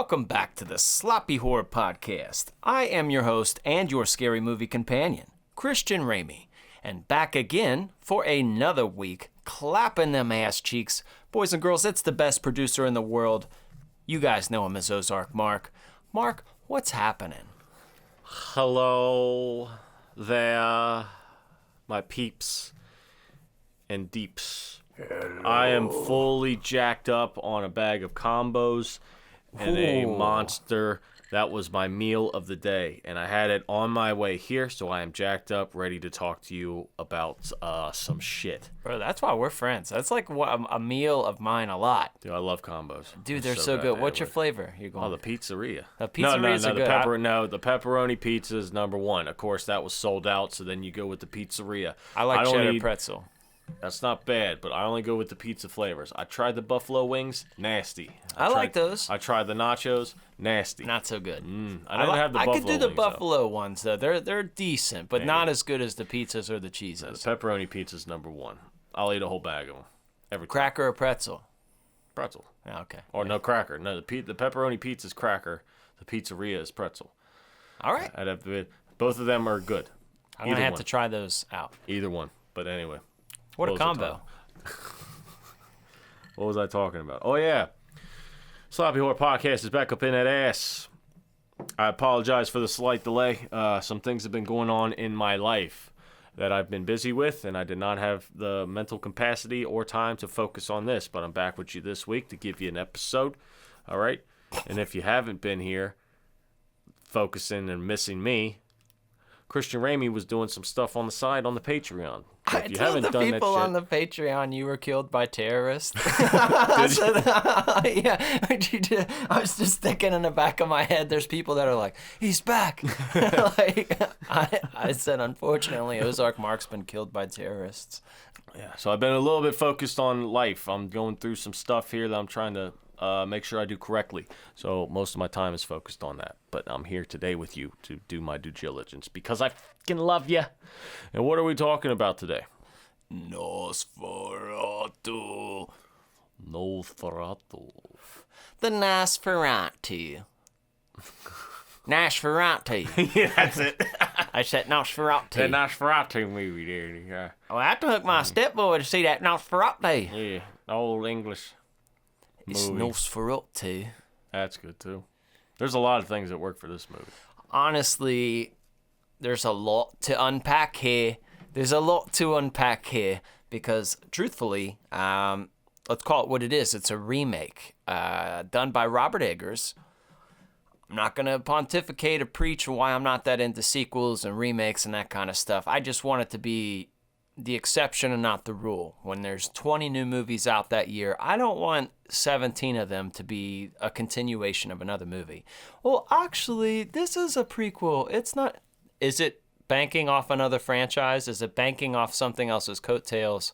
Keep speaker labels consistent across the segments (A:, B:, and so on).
A: Welcome back to the Sloppy Horror Podcast. I am your host and your scary movie companion, Christian Ramey, and back again for another week, clapping them ass cheeks. Boys and girls, it's the best producer in the world. You guys know him as Ozark Mark. Mark, what's happening?
B: Hello there, my peeps and deeps. Hello. I am fully jacked up on a bag of combos and a monster. That was my meal of the day, and I had it on my way here, so I am jacked up, ready to talk to you about some shit.
A: Bro, that's why we're friends. That's like a meal of mine a lot.
B: Dude, I love combos.
A: Dude, they're so good. What's your flavor you're going?
B: Oh, the pizzeria.
A: The pizzerias are good.
B: The pepperoni pizza is number one. Of course, that was sold out, so then you go with the pizzeria.
A: I like cheddar pretzel.
B: That's not bad, but I only go with the pizza flavors. I tried the buffalo wings, nasty.
A: I like those.
B: I tried the nachos, nasty.
A: Not so good.
B: I didn't have the buffalo wings.
A: I could do the buffalo ones though. They're decent, but not as good as the pizzas or the cheeses.
B: The pepperoni pizza's number one. I'll eat a whole bag of them every time.
A: Cracker or pretzel?
B: Pretzel.
A: Okay.
B: Or no cracker. No, the pepperoni pizza's cracker. The pizzeria is pretzel.
A: All right.
B: Both of them are good.
A: I'm gonna have to try those out.
B: Either one. But anyway.
A: What a combo.
B: What was I talking about? Oh, yeah. Sloppy Horror Podcast is back up in that ass. I apologize for the slight delay. Some things have been going on in my life that I've been busy with, and I did not have the mental capacity or time to focus on this. But I'm back with you this week to give you an episode. All right? And if you haven't been here focusing and missing me, Christian Ramey was doing some stuff on the side on the Patreon.
A: I told the people on the Patreon you were killed by terrorists. I was just thinking in the back of my head, there's people that are like, he's back. I said, unfortunately, Ozark Mark's been killed by terrorists.
B: Yeah, so I've been a little bit focused on life. I'm going through some stuff here that I'm trying to make sure I do correctly. So most of my time is focused on that. But I'm here today with you to do my due diligence because I fucking love you. And what are we talking about today?
A: Nosferatu.
B: Nosferatu.
A: The Nosferatu. Nosferatu.
B: Yeah, that's it.
A: I said Nosferatu.
B: The Nosferatu movie there. Yeah.
A: Oh, I took my stepboy to see that Nosferatu.
B: Yeah, old English movie.
A: It's Nosferatu.
B: That's good, too. There's a lot of things that work for this movie.
A: Honestly, there's a lot to unpack here. Because, truthfully, let's call it what it is. It's a remake done by Robert Eggers. I'm not going to pontificate or preach why I'm not that into sequels and remakes and that kind of stuff. I just want it to be the exception and not the rule. When there's 20 new movies out that year, I don't want 17 of them to be a continuation of another movie. Well, actually, this is a prequel. It's not. Is it banking off another franchise? Is it banking off something else's coattails?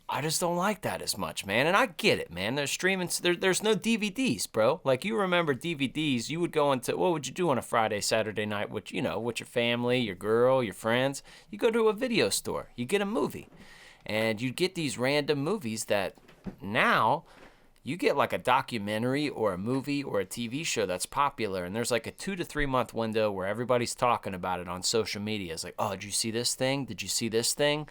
A: I just don't like that as much, man. And I get it, man. There's streaming. There's no DVDs, bro. Like, you remember DVDs, you would go into, what would you do on a Friday, Saturday night with your family, your girl, your friends? You go to a video store. You get a movie. And you get these random movies that now you get like a documentary or a movie or a TV show that's popular. And there's like a 2 to 3 month window where everybody's talking about it on social media. It's like, oh, did you see this thing? Did you see this thing?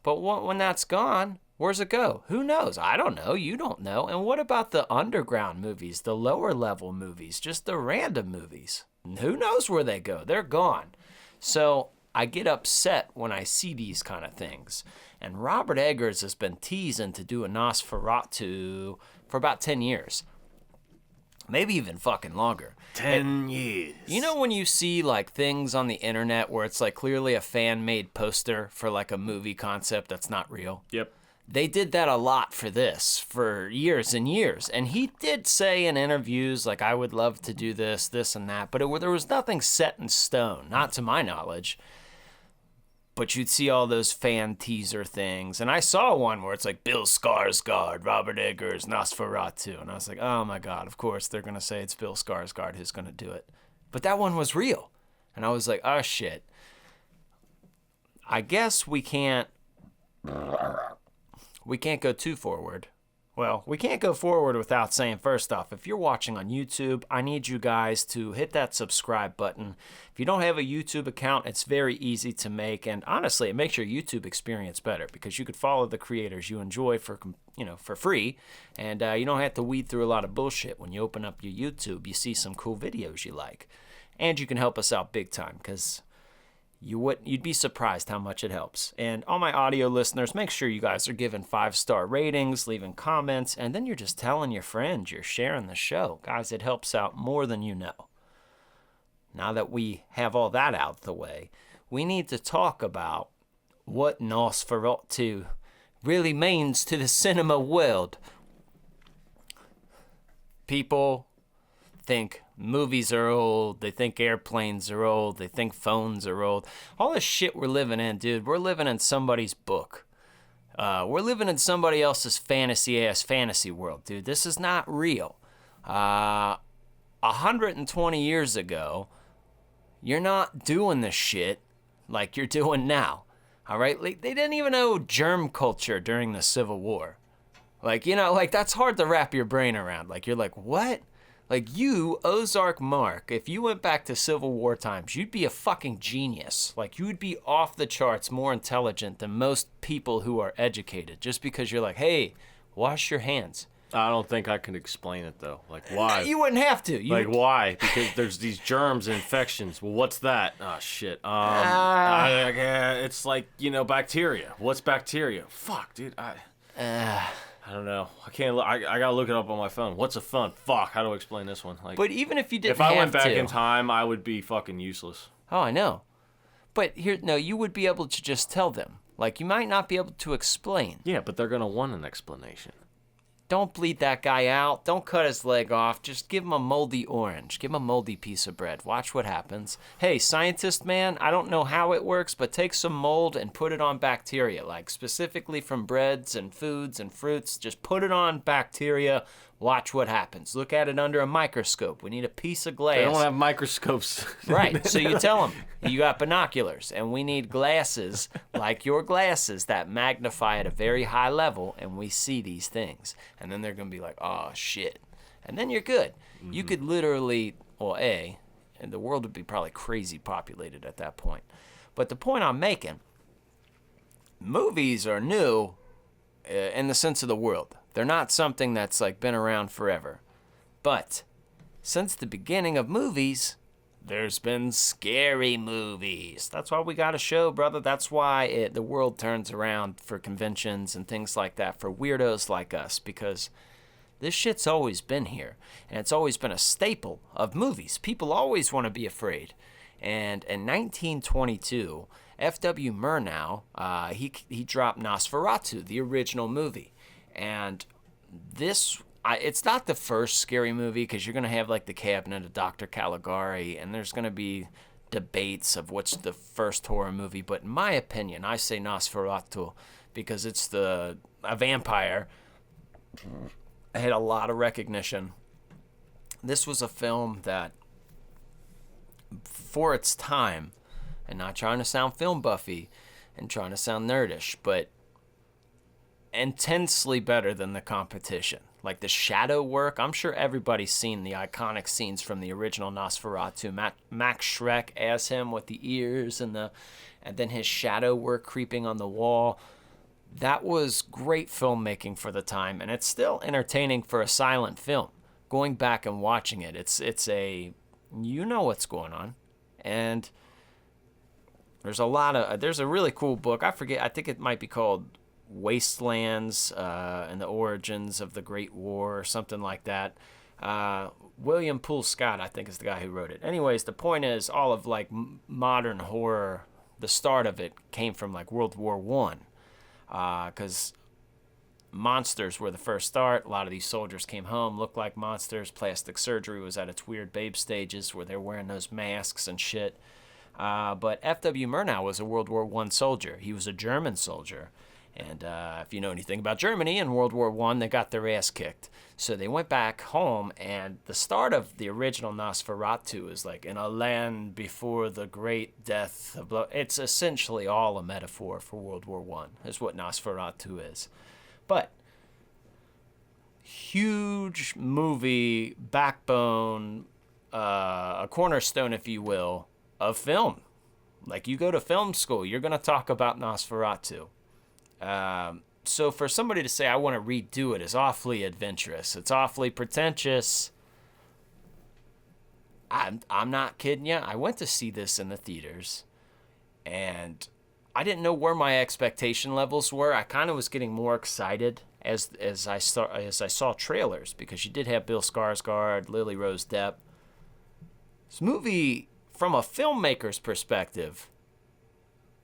A: But when that's gone, where's it go? Who knows? I don't know. You don't know. And what about the underground movies, the lower level movies, just the random movies? Who knows where they go? They're gone. So I get upset when I see these kind of things. And Robert Eggers has been teasing to do a Nosferatu for about 10 years. Maybe even fucking longer.
B: 10 years.
A: You know when you see like things on the internet where it's like clearly a fan-made poster for like a movie concept that's not real?
B: Yep.
A: They did that a lot for this for years and years. And he did say in interviews, like, I would love to do this, this, and that. But there was nothing set in stone, not to my knowledge. But you'd see all those fan teaser things. And I saw one where it's like Bill Skarsgård, Robert Eggers, Nosferatu. And I was like, oh my God, of course they're going to say it's Bill Skarsgård who's going to do it. But that one was real. And I was like, oh shit. I guess we can't go too forward Well, we can't go forward without saying, first off, if you're watching on YouTube, I need you guys to hit that subscribe button. If you don't have a YouTube account, it's very easy to make, and honestly, it makes your YouTube experience better because you could follow the creators you enjoy for free, and you don't have to weed through a lot of bullshit. When you open up your YouTube, you see some cool videos you like, and you can help us out big time because you'd be surprised how much it helps. And all my audio listeners, make sure you guys are giving 5-star ratings, leaving comments, and then you're just telling your friends, you're sharing the show. Guys, it helps out more than you know. Now that we have all that out the way, we need to talk about what Nosferatu really means to the cinema world. People think movies are old, they think airplanes are old, they think phones are old. All this shit we're living in, dude, we're living in somebody's book. We're living in somebody else's fantasy world, dude. This is not real. 120 years ago, you're not doing this shit like you're doing now. All right? Like, they didn't even know germ culture during the Civil War. Like, that's hard to wrap your brain around. Like, you're like, what? Like, you, Ozark Mark, if you went back to Civil War times, you'd be a fucking genius. Like, you would be off the charts more intelligent than most people who are educated, just because you're like, hey, wash your hands.
B: I don't think I can explain it, though. Like, why?
A: You wouldn't have to.
B: Why? Because there's these germs and infections. Well, what's that? Oh, shit. It's like, bacteria. What's bacteria? Fuck, dude. I don't know. I can't. I gotta look it up on my phone. What's a phone? Fuck. How do I explain this one? Like,
A: but even if you didn't,
B: if I went back in time, I would be fucking useless.
A: Oh, I know. But you would be able to just tell them. Like, you might not be able to explain.
B: Yeah, but they're gonna want an explanation.
A: Don't bleed that guy out. Don't cut his leg off. Just give him a moldy orange. Give him a moldy piece of bread. Watch what happens. Hey, scientist man, I don't know how it works, but take some mold and put it on bacteria, like specifically from breads and foods and fruits. Just put it on bacteria. Watch what happens. Look at it under a microscope. We need a piece of glass.
B: They don't have microscopes.
A: Right. So you tell them, you got binoculars, and we need glasses like your glasses that magnify at a very high level, and we see these things. And then they're going to be like, oh, shit. And then you're good. Mm-hmm. You could literally, and the world would be probably crazy populated at that point. But the point I'm making, movies are new in the sense of the world. They're not something that's like been around forever. But since the beginning of movies, there's been scary movies. That's why we got a show, brother. That's why the world turns around for conventions and things like that for weirdos like us, because this shit's always been here. And it's always been a staple of movies. People always want to be afraid. And in 1922, F.W. Murnau, he dropped Nosferatu, the original movie. And it's not the first scary movie, because you're going to have like The Cabinet of Dr. Caligari, and there's going to be debates of what's the first horror movie. But in my opinion, I say Nosferatu because it's a vampire. It had a lot of recognition. This was a film that, for its time, and not trying to sound film buffy and trying to sound nerdish, but intensely better than the competition. Like the shadow work, I'm sure everybody's seen the iconic scenes from the original Nosferatu. Max Schreck as him with the ears and then his shadow work creeping on the wall. That was great filmmaking for the time, and it's still entertaining for a silent film. Going back and watching it, it's you know what's going on. And there's a really cool book. I think it might be called Wastelands and the Origins of the Great War or something like that. William Poole Scott, I think, is the guy who wrote it. Anyways, the point is, all of like modern horror, the start of it came from like World War One, because monsters were the first start. A lot of these soldiers came home, looked like monsters. Plastic surgery was at its weird babe stages where they're wearing those masks and shit. But F.W. Murnau was a World War I soldier. He was a German soldier. And if you know anything about Germany, in World War I, they got their ass kicked. So they went back home, and the start of the original Nosferatu is like, in a land before the great death of blood. It's essentially all a metaphor for World War I, is what Nosferatu is. But huge movie backbone, a cornerstone, if you will, of film. Like, you go to film school, you're going to talk about Nosferatu. So for somebody to say, I want to redo it, is awfully adventurous. It's awfully pretentious. I'm not kidding you. I went to see this in the theaters, and I didn't know where my expectation levels were. I kind of was getting more excited as I saw trailers, because you did have Bill Skarsgård, Lily Rose Depp. This movie, from a filmmaker's perspective,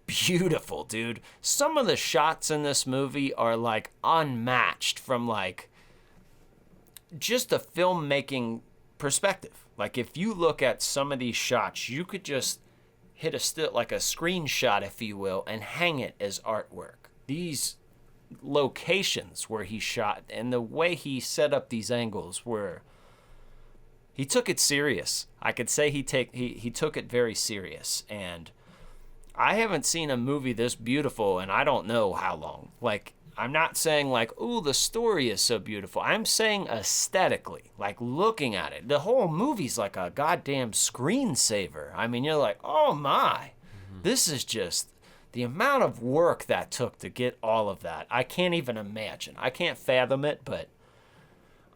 A: beautiful, dude. Some of the shots in this movie are like unmatched from like just a filmmaking perspective. Like, if you look at some of these shots, you could just hit like a screenshot, if you will, and hang it as artwork. These locations where he shot and the way he set up these angles were, he took it serious. I could say he took it very serious, and I haven't seen a movie this beautiful and I don't know how long. Like, I'm not saying like, ooh, the story is so beautiful. I'm saying aesthetically, like looking at it. The whole movie's like a goddamn screensaver. I mean, you're like, oh my, this is just the amount of work that took to get all of that. I can't even imagine. I can't fathom it, but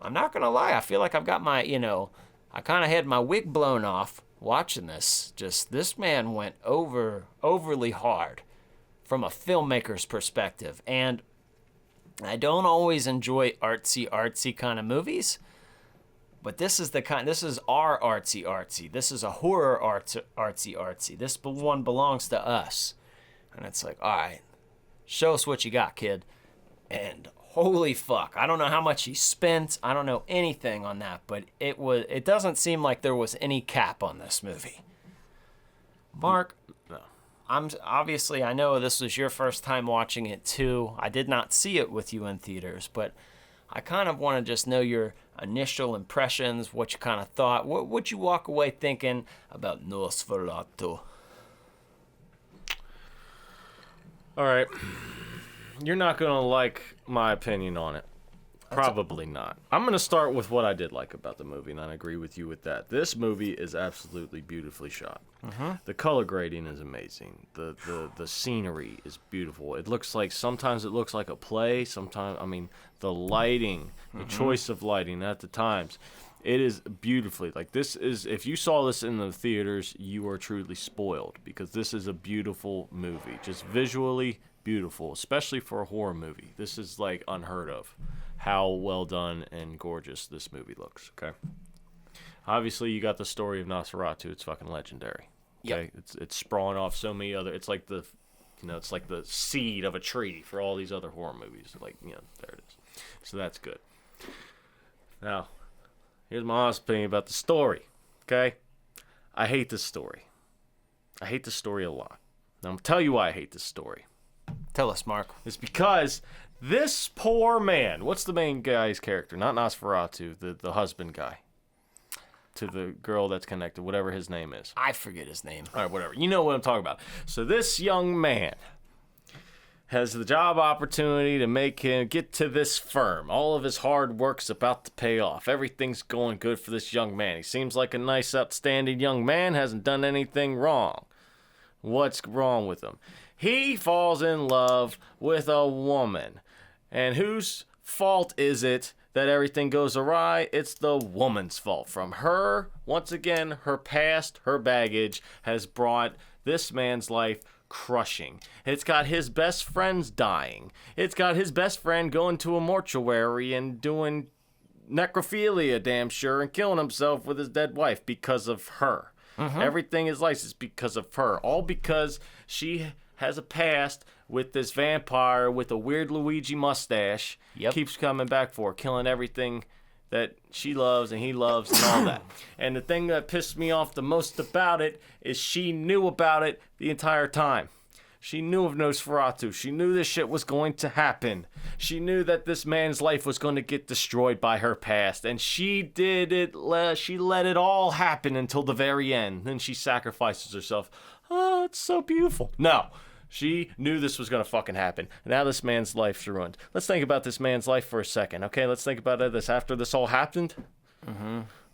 A: I'm not going to lie. I feel like I've got my, I kind of had my wig blown off watching this. Just, this man went overly hard from a filmmaker's perspective. And I don't always enjoy artsy kind of movies, but this is our artsy. This is a horror artsy. This one belongs to us. And it's like, all right, show us what you got, kid. And holy fuck, I don't know how much he spent. I don't know anything on that, but it doesn't seem like there was any cap on this movie. Mark,
B: No.
A: I know this was your first time watching it too. I did not see it with you in theaters, but I kind of want to just know your initial impressions, what you kind of thought. What would you walk away thinking about Nosferatu?
B: All right. You're not going to like my opinion on it. Probably not. I'm going to start with what I did like about the movie, and I agree with you with that. This movie is absolutely beautifully shot. The color grading is amazing. The scenery is beautiful. Sometimes it looks like a play. Sometimes, the lighting, the choice of lighting at the times, it is beautifully. Like, this is, if you saw this in the theaters, you are truly spoiled, because this is a beautiful movie. Just visually beautiful, especially for a horror movie. This is like unheard of, how well done and gorgeous this movie looks. Okay, obviously you got the story of Nosferatu. It's fucking legendary. Okay, yep. It's sprung off so many other. It's like the seed of a tree for all these other horror movies. Like, there it is. So that's good. Now, here's my honest opinion about the story. Okay, I hate this story. I hate the story a lot. Now, I'm gonna tell you why I hate this story.
A: Tell us, Mark.
B: It's because this poor man, what's the main guy's character? Not Nosferatu, the husband guy. To the girl that's connected, whatever his name is.
A: I forget his name.
B: All right, whatever. You know what I'm talking about. So this young man has the job opportunity to make him get to this firm. All of his hard work's about to pay off. Everything's going good for this young man. He seems like a nice, outstanding young man, hasn't done anything wrong. What's wrong with him? He falls in love with a woman. And whose fault is it that everything goes awry? It's the woman's fault. From her, once again, her past, her baggage has brought this man's life crushing. It's got his best friends dying. It's got his best friend going to a mortuary and doing necrophilia, damn sure, and killing himself with his dead wife because of her. Everything is licensed because of her. All because she has a past with this vampire with a weird Luigi mustache.
A: Yep.
B: Keeps coming back for her, killing everything that she loves and he loves and all that. And the thing that pissed me off the most about it is she knew about it the entire time. She knew of Nosferatu. She knew this shit was going to happen. She knew that this man's life was going to get destroyed by her past. And she did it. She let it all happen until the very end. Then she sacrifices herself. Oh, it's so beautiful. No. She knew this was going to fucking happen. Now this man's life's ruined. Let's think about this man's life for a second, okay? Let's think about this. After this all happened,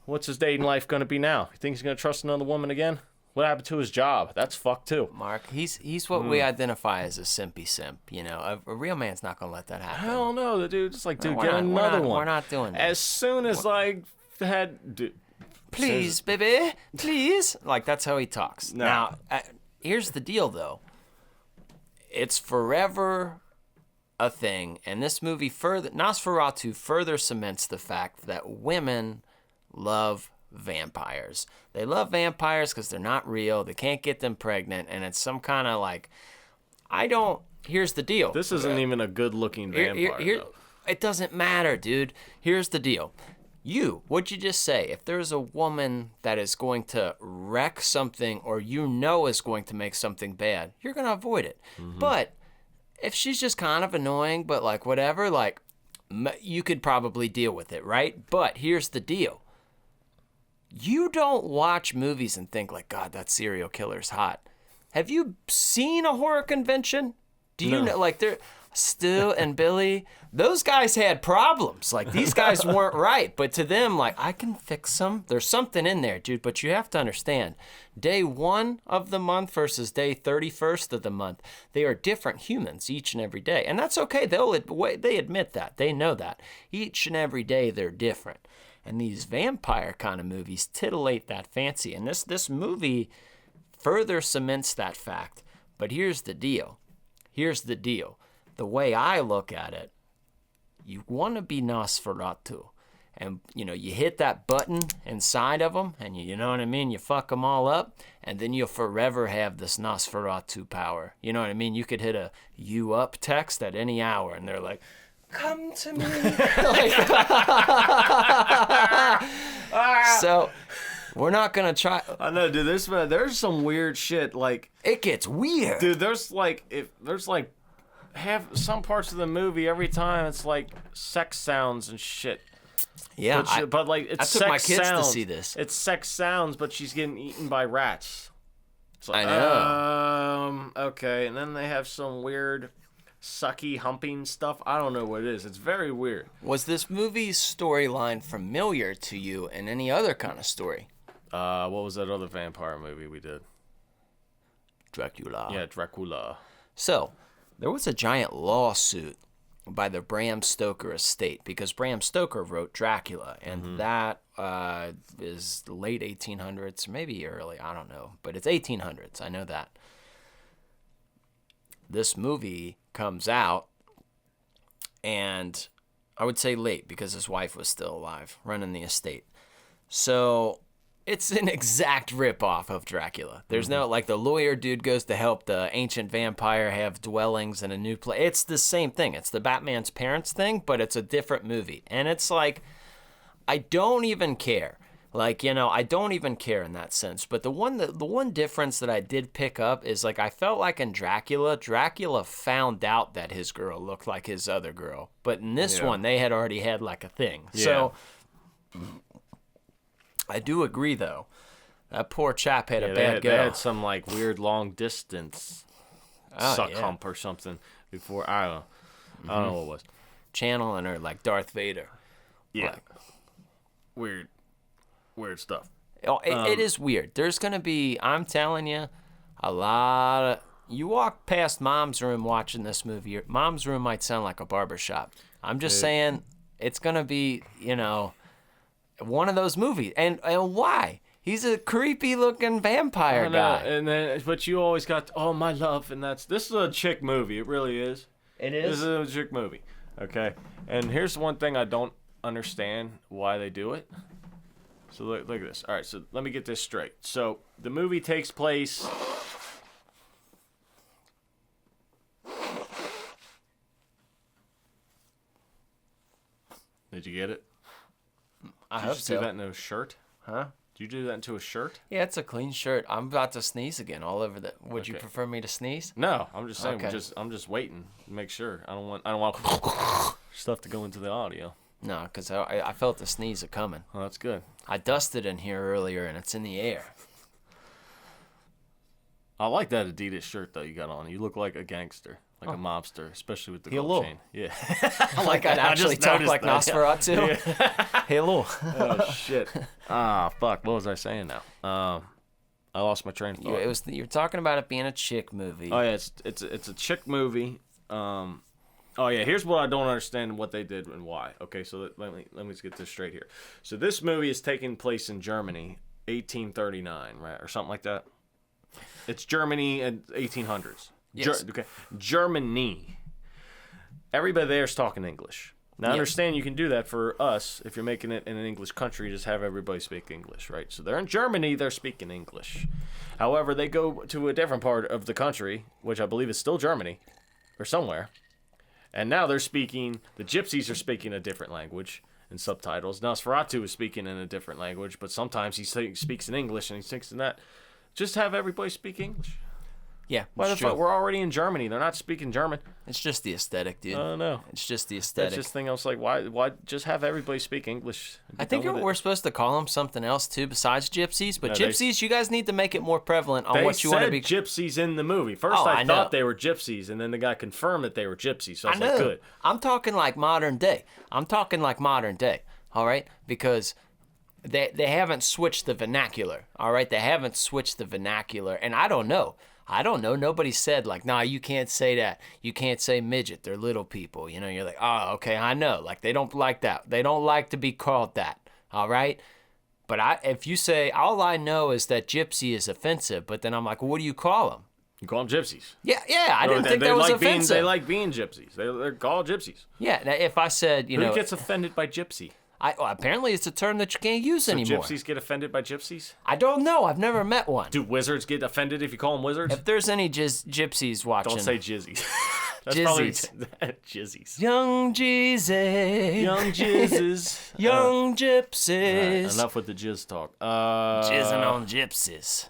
B: what's his dating life going to be now? You think he's going to trust another woman again? What happened to his job? That's fucked too.
A: Mark, he's what we identify as a simpy simp. You know, a real man's not gonna let that happen.
B: Hell no, the dude's just like, dude, get
A: we're
B: another
A: not,
B: one.
A: We're not doing that.
B: As soon as dude,
A: Please, baby, please. Like, that's how he talks.
B: No.
A: Now, here's the deal, though. It's forever a thing, and this movie Nosferatu further cements the fact that women love vampires. They love vampires because they're not real. They can't get them pregnant, and it's some kind of like, here's the deal.
B: this isn't even a good-looking vampire. Though.
A: It doesn't matter, dude. Here's the deal. What'd you just say? If there's a woman that is going to wreck something or is going to make something bad, you're going to avoid it. But if she's just kind of annoying, but like whatever, like you could probably deal with it, right? But here's the deal. You don't watch movies and think like, God, that serial killer's hot. Have you seen a horror convention? Do you know, like, they're Stu and Billy, those guys had problems. Like, these guys weren't right. But to them, like, I can fix them. There's something in there, dude. But you have to understand, day 1 of the month versus day 31st of the month, they are different humans each and every day. And that's okay. They admit that. They know that. Each and every day, they're different. And these vampire kind of movies titillate that fancy. And this movie further cements that fact. But here's the deal. The way I look at it, you want to be Nosferatu. And, you hit that button inside of them, and you know what I mean? You fuck them all up, and then you'll forever have this Nosferatu power. You know what I mean? You could hit a "you up" text at any hour, and they're like, come to me. So we're not gonna try.
B: I know, dude. There's some weird shit. Like,
A: it gets weird,
B: dude. There's have some parts of the movie every time it's like sex sounds and shit.
A: Yeah,
B: but like it's
A: I took
B: sex
A: my kids
B: sounds.
A: to see this.
B: It's sex sounds, but she's getting eaten by rats. It's like,
A: I know.
B: Okay, and then they have some weird sucky humping stuff. I don't know what it is. It's very weird.
A: Was this movie's storyline familiar to you in any other kind of story?
B: What was that other vampire movie we did?
A: Dracula.
B: Yeah, Dracula.
A: So, there was a giant lawsuit by the Bram Stoker estate because Bram Stoker wrote Dracula, and that is the late 1800s, maybe early, I don't know, but it's 1800s, I know that. This movie comes out, and I would say late because his wife was still alive, running the estate. So it's an exact rip-off of Dracula. There's no, like, the lawyer dude goes to help the ancient vampire have dwellings in a new place. It's the same thing. It's the Batman's parents thing, but it's a different movie. And it's like, I don't even care. Like, I don't even care in that sense. But the one difference that I did pick up is, like, I felt like in Dracula found out that his girl looked like his other girl. But in this one, they had already had, like, a thing. Yeah. So I do agree, though. That poor chap had a bad go.
B: They had some, like, weird long distance hump or something before. I don't know. I don't know what it was.
A: Channeling her like Darth Vader.
B: Yeah. Like, weird stuff.
A: It is weird. There's going to be, I'm telling you, a lot of... You walk past Mom's room watching this movie, Mom's room might sound like a barbershop. I'm just saying, it's going to be, one of those movies. And why? He's a creepy looking vampire guy.
B: But you always got, oh, my love, and this is a chick movie. It really is.
A: It is?
B: This is a chick movie. Okay? And here's one thing I don't understand why they do it. So look at this. All right, so let me get this straight. So the movie takes place... Did you get it?
A: I
B: hope so. Did you just do that into a shirt?
A: Huh?
B: Did you do that into a shirt?
A: Yeah, it's a clean shirt. I'm about to sneeze again all over the... Would you prefer me to sneeze?
B: No, I'm just saying.
A: Okay.
B: I'm just waiting to make sure. I don't want stuff to go into the audio.
A: No, because I felt the sneeze coming.
B: Oh, that's good.
A: I dusted in here earlier, and it's in the air.
B: I like that Adidas shirt though you got on. You look like a gangster, like a mobster, especially with the gold
A: Hello.
B: chain. Yeah.
A: Like I'd actually talk like Nosferatu. Hello.
B: Oh shit. Ah, fuck. What was I saying now? I lost my train of thought.
A: You're talking about it being a chick movie.
B: Oh yeah, it's a chick movie. Oh yeah, here's what I don't understand what they did and why. Okay, so let me just get this straight here. So this movie is taking place in Germany, 1839, right, or something like that. It's Germany in 1800s.
A: Yes.
B: Okay, Germany. Everybody there is talking English. Now, I understand you can do that for us if you're making it in an English country. Just have everybody speak English, right? So they're in Germany, they're speaking English. However, they go to a different part of the country, which I believe is still Germany, or somewhere. And now the gypsies are speaking a different language in subtitles. Nosferatu is speaking in a different language, but sometimes he speaks in English and he speaks in that. Just have everybody speak English.
A: Yeah,
B: Why the fuck? We're already in Germany. They're not speaking German.
A: It's just the aesthetic, dude.
B: I don't know.
A: It's just the aesthetic.
B: That's just the thing. I was like, why just have everybody speak English?
A: I think we're supposed to call them something else too besides gypsies. But
B: No,
A: gypsies, you guys need to make it more prevalent on what you want to be.
B: They said gypsies in the movie. First, I thought they were gypsies, and then the guy confirmed that they were gypsies. So I was like, good.
A: I'm talking like modern day. All right, because they haven't switched the vernacular. All right, they haven't switched the vernacular, and I don't know. Nobody said like, nah, you can't say that. You can't say midget. They're little people. You know, you're like, oh, okay, I know. Like, they don't like that. They don't like to be called that. All right. But if you say, all I know is that gypsy is offensive, but then I'm like, well, what do you call them?
B: You call them gypsies.
A: Yeah. I didn't think that was offensive.
B: They like being gypsies. They're called gypsies.
A: Yeah. Now, if I said,
B: Who gets offended by gypsy?
A: Apparently it's a term that you can't use anymore.
B: Gypsies get offended by gypsies?
A: I don't know. I've never met one.
B: Do wizards get offended if you call them wizards?
A: If there's any gypsies watching.
B: Don't say jizzies. That's
A: Jizzies.
B: probably jizzies.
A: Young Jesus.
B: Young jizzes.
A: Young gypsies.
B: Right, enough with the jizz talk.
A: Jizzing on gypsies.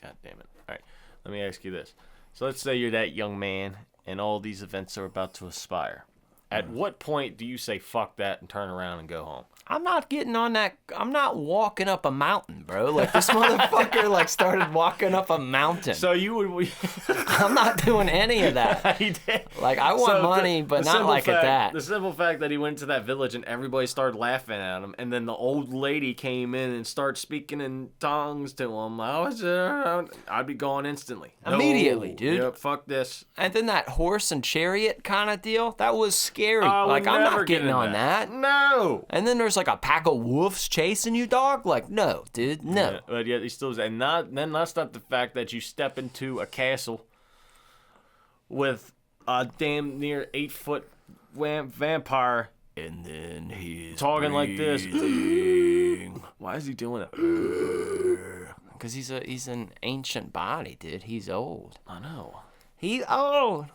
B: God damn it. All right. Let me ask you this. So let's say you're that young man and all these events are about to aspire. At what point do you say fuck that and turn around and go home?
A: I'm not getting on that. I'm not walking up a mountain, bro. Like this motherfucker like started walking up a mountain.
B: So you would.
A: I'm not doing any of that.
B: He did.
A: Like I want money, but not like at that.
B: The simple fact that he went to that village and everybody started laughing at him, and then the old lady came in and started speaking in tongues to him. I'd be gone instantly.
A: Immediately, dude.
B: Yep, fuck this.
A: And then that horse and chariot kind of deal. That was scary.
B: Like
A: I'm not getting on that.
B: No.
A: And then there's like a pack of wolves chasing you, dog. Like no, dude, no.
B: Yeah, but yet he still, and then that's not the fact that you step into a castle with a damn near 8-foot vampire,
A: and then he's
B: talking like this. Why is he doing it?
A: Because he's an ancient body, dude. He's old.
B: I know.
A: He's old.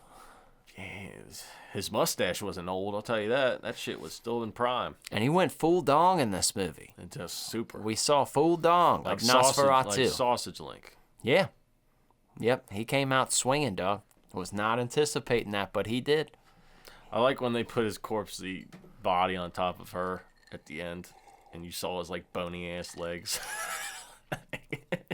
B: His mustache wasn't old, I'll tell you that. That shit was still in prime.
A: And he went full dong in this movie.
B: It's just super.
A: We saw full dong, like Nosferatu.
B: Like Sausage Link.
A: Yeah. Yep, he came out swinging, dog. Was not anticipating that, but he did.
B: I like when they put his corpsey body on top of her at the end, and you saw his, like, bony-ass legs.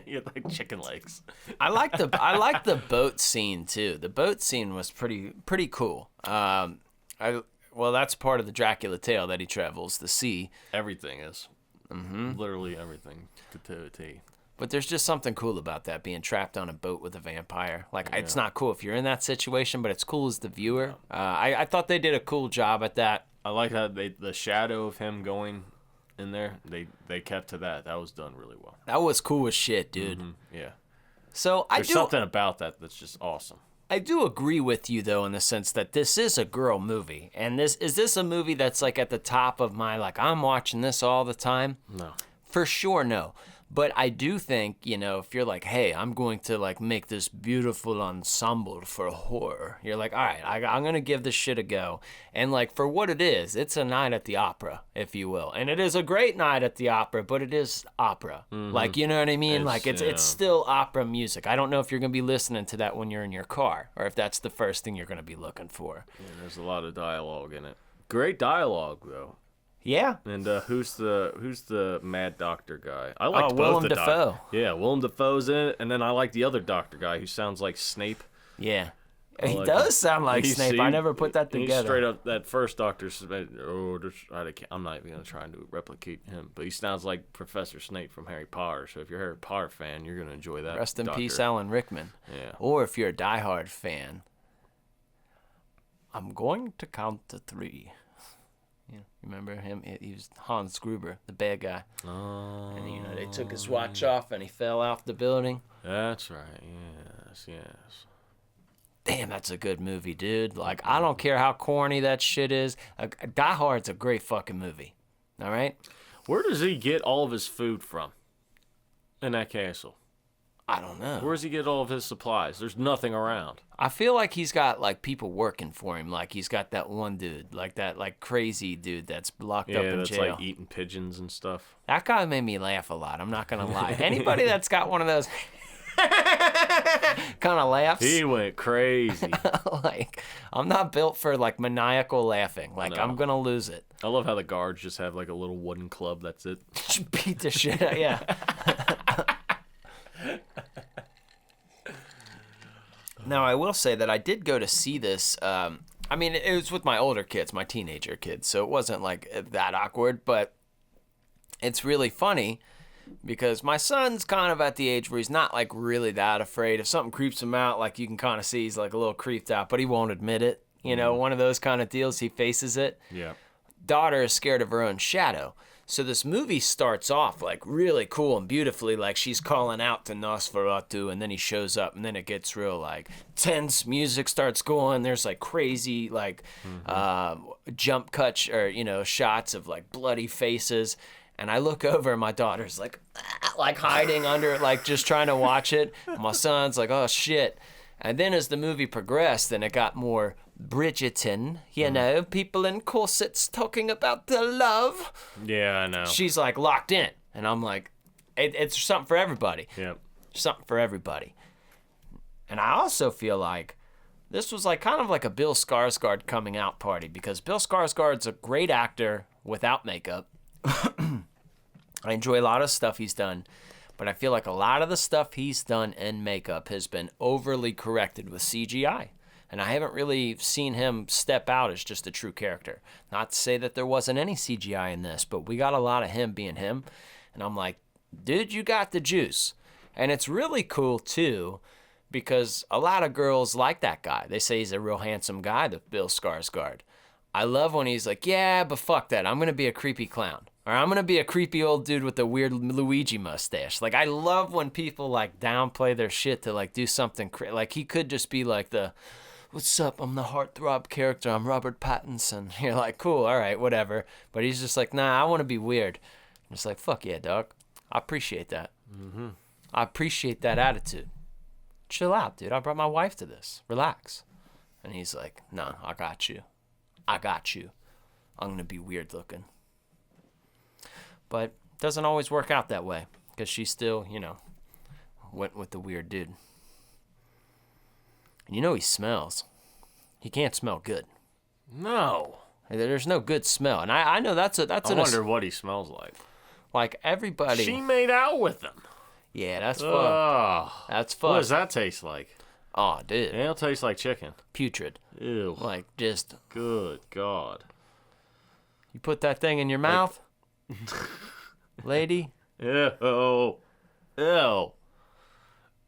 B: He had, like, chicken legs.
A: I like the boat scene too. The boat scene was pretty cool. Well, that's part of the Dracula tale that he travels the sea.
B: Everything is. Mm-hmm. Literally everything to a T.
A: But there's just something cool about that, being trapped on a boat with a vampire. Like, it's not cool if you're in that situation, but it's cool as the viewer. I thought they did a cool job at that.
B: I like how the shadow of him going in there, they kept to that. That was done really well.
A: That was cool as shit, dude.
B: Mm-hmm. Yeah.
A: So
B: There's something about that that's just awesome.
A: I do agree with you, though, in the sense that this is a girl movie. And is this a movie that's, like, at the top of my, like, I'm watching this all the time?
B: No.
A: For sure, no. But I do think, you know, if you're like, hey, I'm going to, like, make this beautiful ensemble for horror, you're like, all right, I'm going to give this shit a go. And, like, for what it is, it's a night at the opera, if you will. And it is a great night at the opera, but it is opera. Mm-hmm. Like, you know what I mean? It's still opera music. I don't know if you're going to be listening to that when you're in your car, or if that's the first thing you're going to be looking for.
B: Yeah, there's a lot of dialogue in it. Great dialogue, though.
A: Yeah.
B: And who's the Mad Doctor guy? I liked both
A: Willem
B: the
A: Dafoe.
B: Yeah, Willem Dafoe's in it, and then I like the other Doctor guy who sounds like Snape.
A: Yeah.
B: I
A: He
B: like
A: does sound like
B: He's-
A: Snape.
B: he-
A: I never put that
B: he's
A: together.
B: straight up that first Doctor. I'm not even gonna try and replicate him, but he sounds like Professor Snape from Harry Potter. So if you're a Harry Potter fan, you're gonna enjoy that.
A: Rest in
B: Doctor.
A: peace, Alan Rickman.
B: Yeah.
A: Or if you're a diehard fan, I'm going to count to 3. Yeah, remember him? He was Hans Gruber, the bad guy.
B: Oh,
A: And they took his watch off and he fell off the building.
B: that's right. Yes.
A: Damn, that's a good movie, dude. Like, I don't care how corny that shit is. Die Hard's a great fucking movie. All right?
B: Where does he get all of his food from? In that castle.
A: I don't know.
B: Where does he get all of his supplies? There's nothing around.
A: I feel like he's got, like, people working for him. Like, he's got that one dude, like that, like, crazy dude that's locked up in
B: that's
A: jail.
B: like eating pigeons and stuff.
A: That guy made me laugh a lot. I'm not going to lie. Anybody that's got one of those kind of laughs,
B: He went crazy.
A: like, I'm not built for, like, maniacal laughing. Like,
B: No.
A: I'm going to lose it.
B: I love how the guards just have like a little wooden club. That's it.
A: Beat the shit out, yeah. Now, I will say that I did go to see this. I mean, it was with my older kids, my teenager kids, so it wasn't like that awkward, but it's really funny because my son's kind of at the age where he's not like really that afraid. If something creeps him out, like you can kind of see he's like a little creeped out, but he won't admit it. You know, one of those kind of deals, he faces it.
B: Yeah.
A: Daughter is scared of her own shadow. So this movie starts off like really cool and beautifully, like she's calling out to Nosferatu, and then he shows up, and then it gets real like tense. Music starts going. There's like crazy like jump cuts or shots of like bloody faces. And I look over, and my daughter's like hiding under it, like just trying to watch it. And my son's like, oh shit. And then as the movie progressed, then it got more Bridgerton, people in corsets talking about their love.
B: Yeah, I know.
A: She's like locked in, and I'm like, it's something for everybody.
B: Yep.
A: Something for everybody. And I also feel like this was like kind of like a Bill Skarsgård coming out party, because Bill Skarsgård's a great actor without makeup. I enjoy a lot of stuff he's done, but I feel like a lot of the stuff he's done in makeup has been overly corrected with CGI. And I haven't really seen him step out as just a true character. Not to say that there wasn't any CGI in this, but we got a lot of him being him. And I'm like, dude, you got the juice. And it's really cool, too, because a lot of girls like that guy. They say he's a real handsome guy, the Bill Skarsgård. I love when he's like, yeah, but fuck that. I'm going to be a creepy clown. Or I'm going to be a creepy old dude with a weird Luigi mustache. Like, I love when people, like, downplay their shit to, like, do something like, he could just be like the, what's up, I'm the heartthrob character, I'm Robert Pattinson. You're like, cool, all right, whatever. But he's just like, nah, I want to be weird. I'm just like, fuck yeah, dog. I appreciate that. Mm-hmm. I appreciate that attitude. Chill out, dude. I brought my wife to this. Relax. And he's like, nah, I got you. I got you. I'm going to be weird looking. But it doesn't always work out that way, because she still, went with the weird dude. And he smells. He can't smell good.
B: No.
A: There's no good smell. And I know that's
B: I wonder what he smells like.
A: Like everybody.
B: She made out with him.
A: Yeah, that's fun.
B: Oh.
A: That's fun.
B: What does that taste like?
A: Oh, dude.
B: It'll taste like chicken.
A: Putrid.
B: Ew.
A: Like just.
B: Good God.
A: You put that thing in your mouth, lady.
B: Ew. Ew.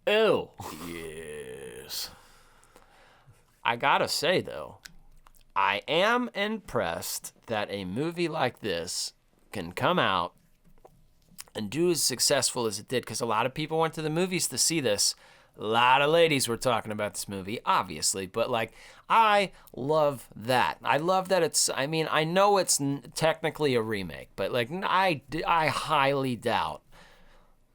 B: Ew.
A: Yes. I gotta say, though, I am impressed that a movie like this can come out and do as successful as it did, because a lot of people went to the movies to see this. A lot of ladies were talking about this movie, obviously, but, like, I love that. I love that I know it's technically a remake, but, like, I highly doubt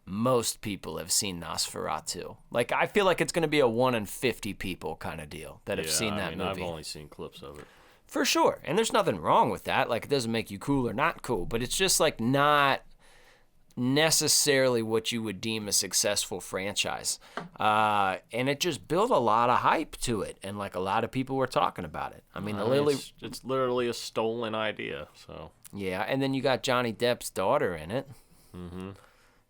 A: most people have seen Nosferatu. Like, I feel like it's going to be a 1 in 50 people kind of deal that have seen that movie.
B: I've only seen clips of it.
A: For sure. And there's nothing wrong with that. Like, it doesn't make you cool or not cool, but it's just, like, not necessarily what you would deem a successful franchise. And it just built a lot of hype to it, and like a lot of people were talking about it. I mean,
B: it's literally a stolen idea. So
A: yeah, and then you got Johnny Depp's daughter in it. Mm-hmm.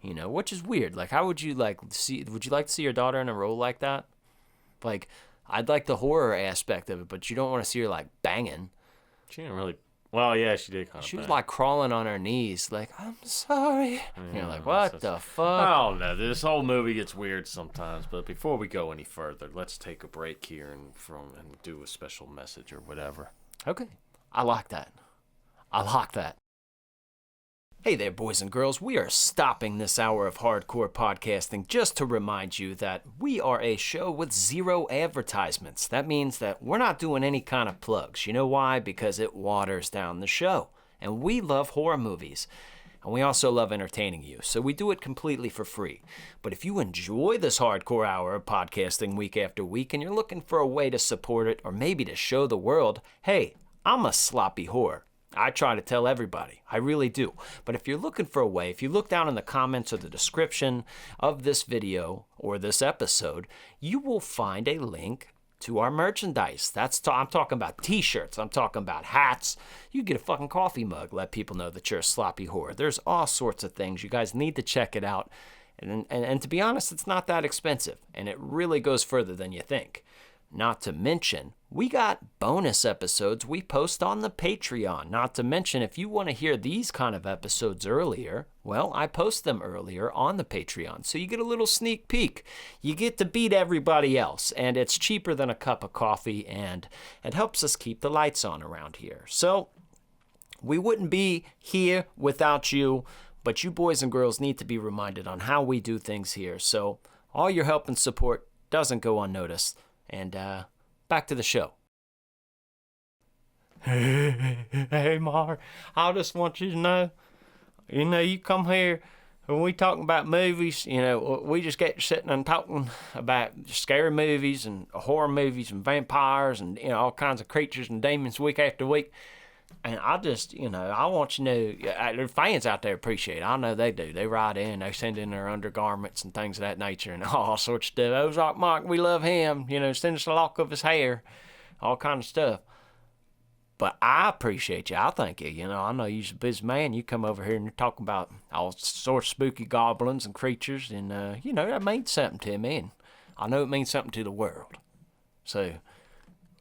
A: You know, which is weird. Like, how would you like to see? Would you like to see your daughter in a role like that? Like, I'd like the horror aspect of it, but you don't want to see her like banging.
B: she didn't really. Well, yeah, she did kind of.
A: She was like crawling on her knees, like, I'm sorry.
B: Yeah,
A: You're like, what the fuck?
B: I don't know. This whole movie gets weird sometimes. But before we go any further, let's take a break here and do a special message or whatever.
A: Okay. I like that. I like that. Hey there, boys and girls. We are stopping this hour of hardcore podcasting just to remind you that we are a show with 0 advertisements. That means that we're not doing any kind of plugs. You know why? Because it waters down the show. And we love horror movies. And we also love entertaining you. So we do it completely for free. But if you enjoy this hardcore hour of podcasting week after week and you're looking for a way to support it or maybe to show the world, hey, I'm a sloppy whore. I try to tell everybody. I really do. But if you're looking for a way, if you look down in the comments or the description of this video or this episode, you will find a link to our merchandise. I'm talking about t-shirts. I'm talking about hats. You get a fucking coffee mug. Let people know that you're a sloppy whore. There's all sorts of things. You guys need to check it out. And to be honest, it's not that expensive. And it really goes further than you think. Not to mention, we got bonus episodes we post on the Patreon. Not to mention, if you want to hear these kind of episodes earlier, well, I post them earlier on the Patreon. So you get a little sneak peek. You get to beat everybody else, and it's cheaper than a cup of coffee, and it helps us keep the lights on around here. So we wouldn't be here without you, but you boys and girls need to be reminded on how we do things here. So all your help and support doesn't go unnoticed. And back to the show. Hey, Mar, I just want you to know, you come here, when we talking about movies, we just get sitting and talking about scary movies and horror movies and vampires and, all kinds of creatures and demons week after week. And I just, I want you to know, the fans out there appreciate it. I know they do. They write in, they send in their undergarments and things of that nature and all sorts of stuff. Ozark Mark, we love him. Send us a lock of his hair, all kind of stuff. But I appreciate you. I thank you. I know you're a busy man. You come over here and you're talking about all sorts of spooky goblins and creatures. And, that means something to me. And I know it means something to the world. So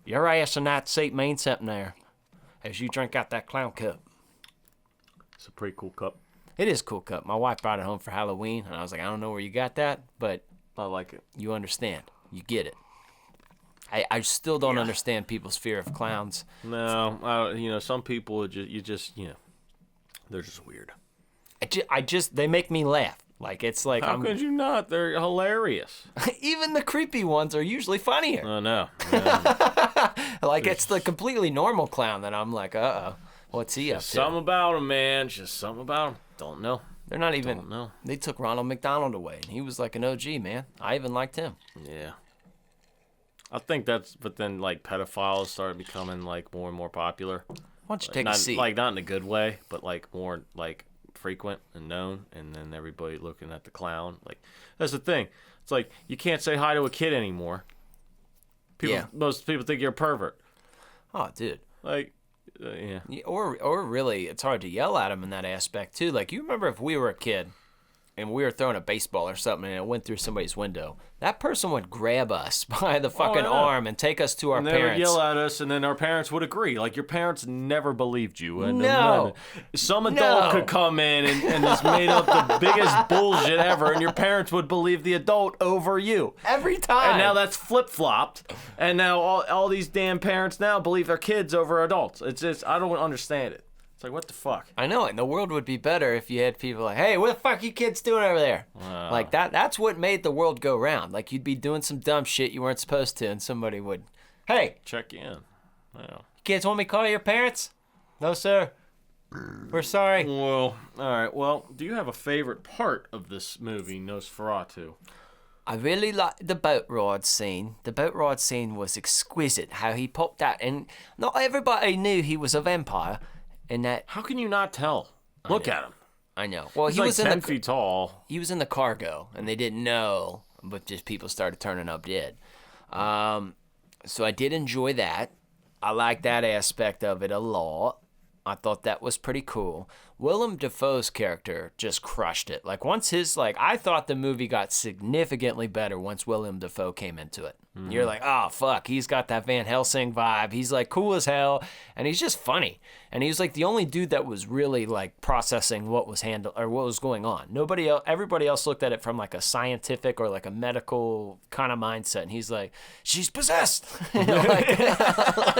A: your ass in that seat means something there. As you drink out that clown cup.
B: It's a pretty cool cup.
A: It is a cool cup. My wife brought it home for Halloween, and I was like, I don't know where you got that, but
B: I like it.
A: You understand. You get it. I still don't understand people's fear of clowns.
B: No, some people, they're just weird.
A: They make me laugh. Like, it's like,
B: how could you not? They're hilarious.
A: Even the creepy ones are usually funnier.
B: I know.
A: Like, it's the completely normal clown that I'm like, what's he up to?
B: Something about him, man. Just something about him. Don't know.
A: They're not even.
B: Don't know.
A: They took Ronald McDonald away, and he was like an OG, man. I even liked him.
B: Yeah. I think but then, like, pedophiles started becoming, like, more and more popular.
A: Why don't you take a seat?
B: Like, not in a good way, but, like, more, like, frequent and known, and then everybody looking at the clown. Like, that's the thing. It's like, you can't say hi to a kid anymore. Most people think you're a pervert.
A: Oh, dude.
B: Like, yeah.
A: Or really, it's hard to yell at them in that aspect too. Like, you remember if we were a kid and we were throwing a baseball or something and it went through somebody's window, that person would grab us by the fucking arm and take us to our parents.
B: They would yell at us, and then our parents would agree. Like, your parents never believed you. And
A: No.
B: Some adult could come in and just made up the biggest bullshit ever, and your parents would believe the adult over you.
A: Every time.
B: And now that's flip-flopped, and now all these damn parents now believe their kids over adults. It's just, I don't understand it. It's like, what the fuck?
A: I know it. And the world would be better if you had people like, hey, what the fuck you kids doing over there? Like, that's what made the world go round. Like, you'd be doing some dumb shit you weren't supposed to, and somebody would, hey.
B: Check you in. Yeah.
A: Kids want me to call your parents? No, sir. We're sorry.
B: Well, all right. Well, do you have a favorite part of this movie, Nosferatu?
A: I really liked the boat ride scene. The boat ride scene was exquisite, how he popped out. And not everybody knew he was a vampire. And that,
B: how can you not tell? Look at him.
A: I know. Well,
B: He's
A: he
B: like
A: was
B: 10
A: in the
B: feet tall.
A: he was in the cargo, and they didn't know, but just people started turning up dead. So I did enjoy that. I like that aspect of it a lot. I thought that was pretty cool. Willem Dafoe's character just crushed it. Like once I thought the movie got significantly better once Willem Dafoe came into it. You're like, oh fuck, he's got that Van Helsing vibe. He's like cool as hell, and he's just funny. And he was like the only dude that was really like processing what was what was going on. Everybody else looked at it from like a scientific or like a medical kind of mindset, and he's like, she's possessed. And you're like, oh,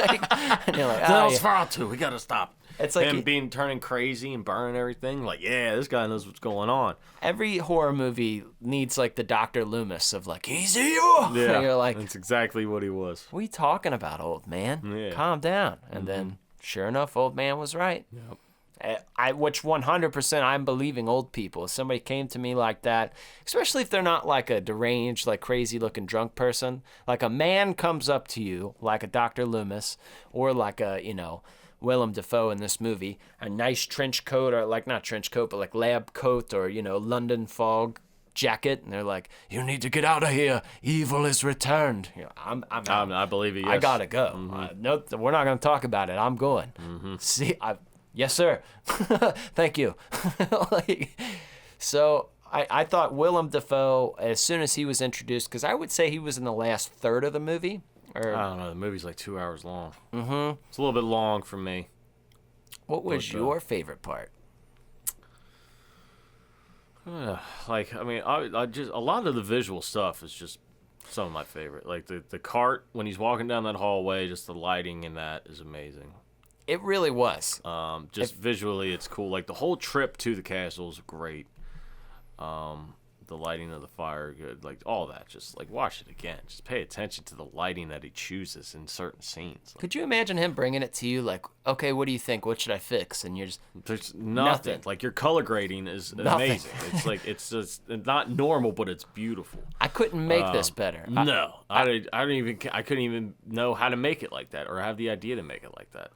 A: yeah.
B: Nosferatu, we gotta stop.
A: It's like
B: him turning crazy and burning everything. Like, yeah, this guy knows what's going on.
A: Every horror movie needs like the Dr. Loomis of like, he's evil.
B: Yeah,
A: and you're like,
B: that's exactly what he was.
A: what are you talking about, old man?
B: Yeah.
A: Calm down. And then, sure enough, old man was right.
B: Yep.
A: Which 100% I'm believing old people. If somebody came to me like that, especially if they're not like a deranged, like crazy looking drunk person, like a man comes up to you like a Dr. Loomis or like a, Willem Dafoe in this movie, a nice trench coat, or like not trench coat, but like lab coat, or London fog jacket, and they're like, "You need to get out of here. Evil is returned." I'm out.
B: I believe it. Yes.
A: I gotta go. No, we're not gonna talk about it. I'm going. See, yes, sir. Thank you. So I thought Willem Dafoe, as soon as he was introduced, because I would say he was in the last third of the movie.
B: I don't know. The movie's like 2 hours long. It's a little bit long for me.
A: What was your favorite part?
B: I just a lot of the visual stuff is just some of my favorite. Like the cart when he's walking down that hallway, just the lighting in that is amazing.
A: It really was.
B: Visually, it's cool. Like the whole trip to the castle is great. The lighting of the fire, good. Like all that. Just like watch it again. Just pay attention to the lighting that he chooses in certain scenes.
A: Could you imagine him bringing it to you like, okay, what do you think? What should I fix? And you're just
B: there's nothing. Like your color grading is amazing. It's like it's just not normal, but it's beautiful.
A: I couldn't make this better.
B: I couldn't even know how to make it like that or have the idea to make it like that.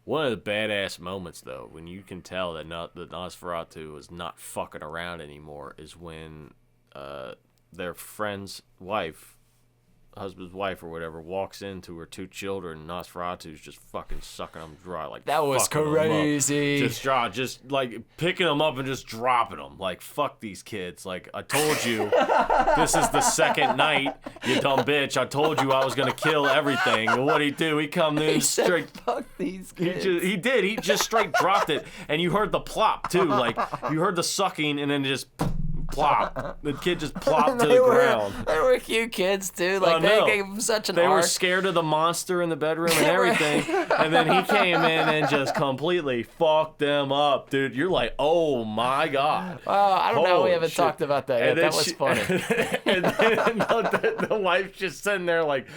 B: One of the badass moments, though, when you can tell that Nosferatu is not fucking around anymore, is when their friend's wife, husband's wife or whatever, walks into her two children, and Nosferatu's just fucking sucking them dry. Like
A: that was crazy.
B: Just like picking them up and just dropping them. Like, fuck these kids. Like, I told you, this is the second night, you dumb bitch. I told you I was going to kill everything. And what'd he do? He come in straight.
A: Fuck these kids.
B: He did. He just straight dropped it. And you heard the plop, too. Like, you heard the sucking and then just plop. The kid just plopped to the ground.
A: They were cute kids, too. Like, they gave him such an
B: They
A: arc.
B: were scared of the monster in the bedroom and everything. And then he came in and just completely fucked them up, dude. You're like, oh my God.
A: Oh, I don't know. We
B: Holy
A: haven't
B: shit.
A: talked about that yet. That was funny.
B: And then the wife's just sitting there like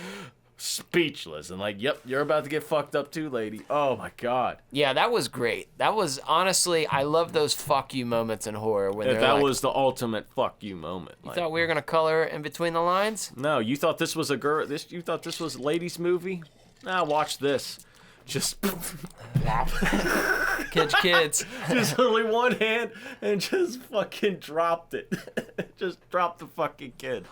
B: speechless and like, yep, you're about to get fucked up too, lady. Oh my God.
A: Yeah, that was great. That was, honestly, I love those fuck you moments in horror. When
B: That was the ultimate fuck you moment.
A: You thought we were going to color in between the lines?
B: No, you thought this was you thought this was a ladies' movie? Nah, watch this. Just
A: kids.
B: Just literally one hand and just fucking dropped it. Just dropped the fucking kid.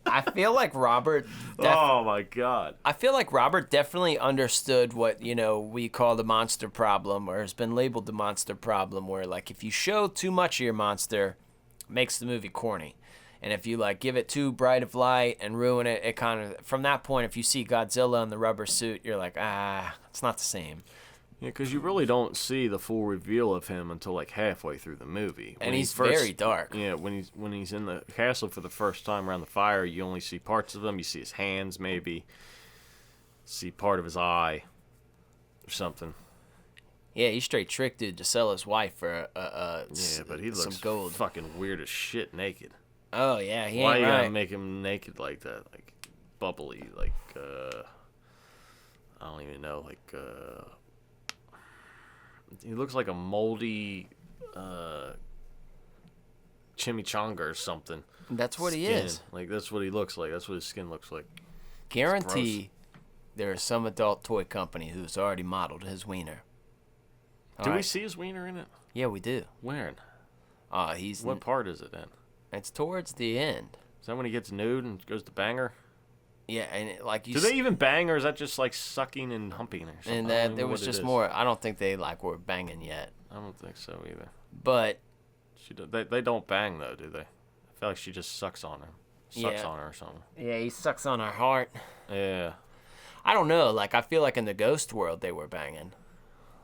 A: I feel like Robert.
B: Oh my God.
A: I feel like Robert definitely understood what we call the monster problem, or has been labeled the monster problem, where like if you show too much of your monster, it makes the movie corny. And if you like give it too bright of light and ruin it, it kind of, from that point, if you see Godzilla in the rubber suit, you're like, it's not the same.
B: Yeah, because you really don't see the full reveal of him until like halfway through the movie.
A: And he's very dark.
B: Yeah, when he's in the castle for the first time around the fire, you only see parts of him. You see his hands, maybe. See part of his eye, or something.
A: Yeah, he straight tricked dude to sell his wife for
B: but he looks
A: some gold.
B: Fucking weird as shit naked.
A: Oh yeah, he
B: Why
A: ain't
B: you
A: right.
B: gotta make him naked like that? Like bubbly, like I don't even know, like he looks like a moldy chimichanga or something.
A: That's what
B: skin.
A: He is.
B: Like that's what he looks like. That's what his skin looks like.
A: Guarantee there is some adult toy company who's already modeled his wiener.
B: Do we see his wiener in it?
A: Yeah, we do.
B: Where?
A: He's
B: What part is it in?
A: It's towards the end.
B: Is that when he gets nude and goes to bang her?
A: Yeah, and like you.
B: Do they even bang, or is that just like sucking and humping or something?
A: And that there was just more. I don't think they like were banging yet.
B: I don't think so either.
A: But
B: They don't bang though, do they? I feel like she just sucks on her. Sucks on her or something.
A: Yeah, he sucks on her heart.
B: Yeah.
A: I don't know. Like I feel like in the ghost world they were banging.